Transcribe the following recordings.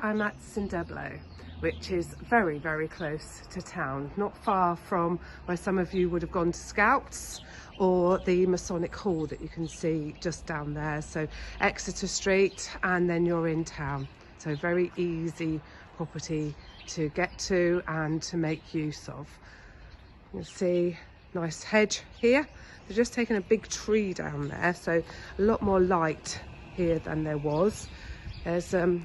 I'm at Deblo, which is very, very close to town, not far from where some of you would have gone to Scouts or the Masonic Hall that you can see just down there. So Exeter Street, and then you're in town. So very easy property to get to and to make use of. You'll see nice hedge here. They're just taking a big tree down there, so a lot more light here than there was. There's a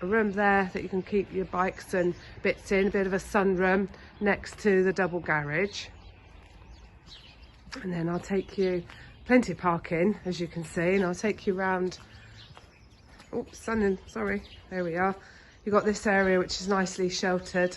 room there that you can keep your bikes and bits in, a bit of a sunroom next to the double garage. And then I'll take you, plenty of parking as you can see, and I'll take you around. Oh, sorry, there we are. You've got this area which is nicely sheltered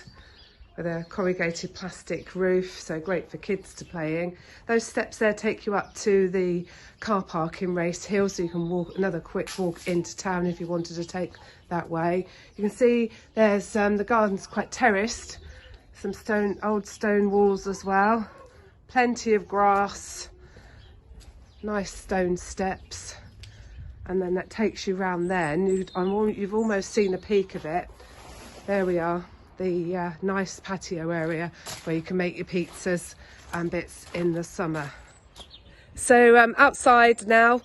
with a corrugated plastic roof, so great for kids to play in. Those steps there take you up to the car park in Race Hill, so you can walk another quick walk into town if you wanted to take that way. You can see there's the garden's quite terraced, some old stone walls as well, plenty of grass, nice stone steps, and then that takes you round then. You've almost seen a peek of it. There we are. The nice patio area where you can make your pizzas and bits in the summer. So outside now,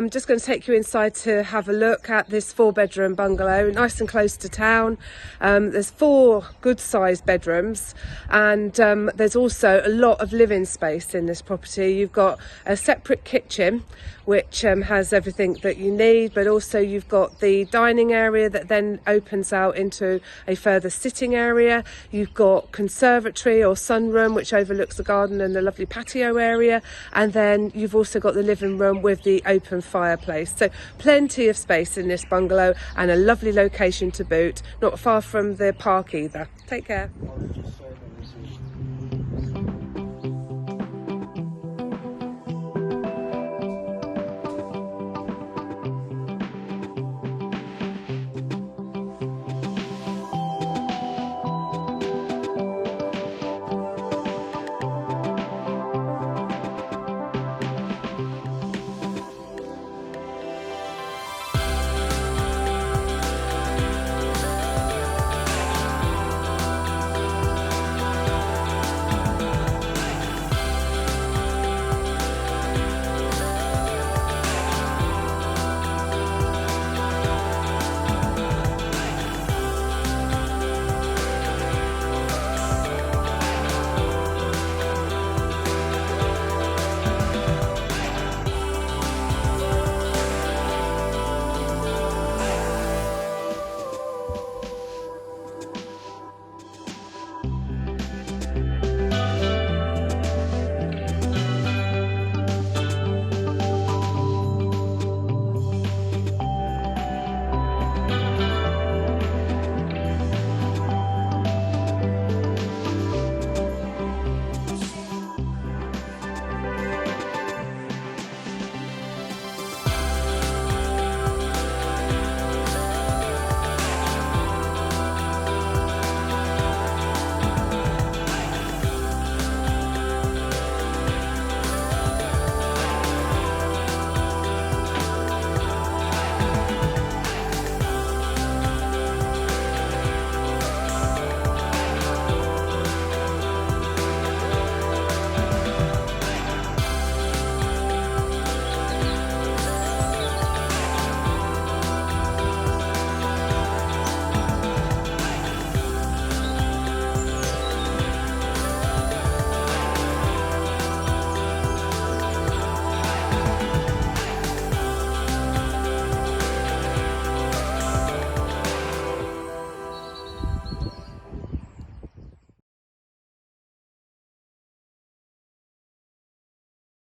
just going to take you inside to have a look at this 4-bedroom bungalow, nice and close to town. There's 4 good sized bedrooms, and there's also a lot of living space in this property. You've got a separate kitchen which has everything that you need, but also you've got the dining area that then opens out into a further sitting area. You've got conservatory or sunroom which overlooks the garden and the lovely patio area, and then you've also got the living room with the open fireplace. So plenty of space in this bungalow and a lovely location to boot, not far from the park either. Take care.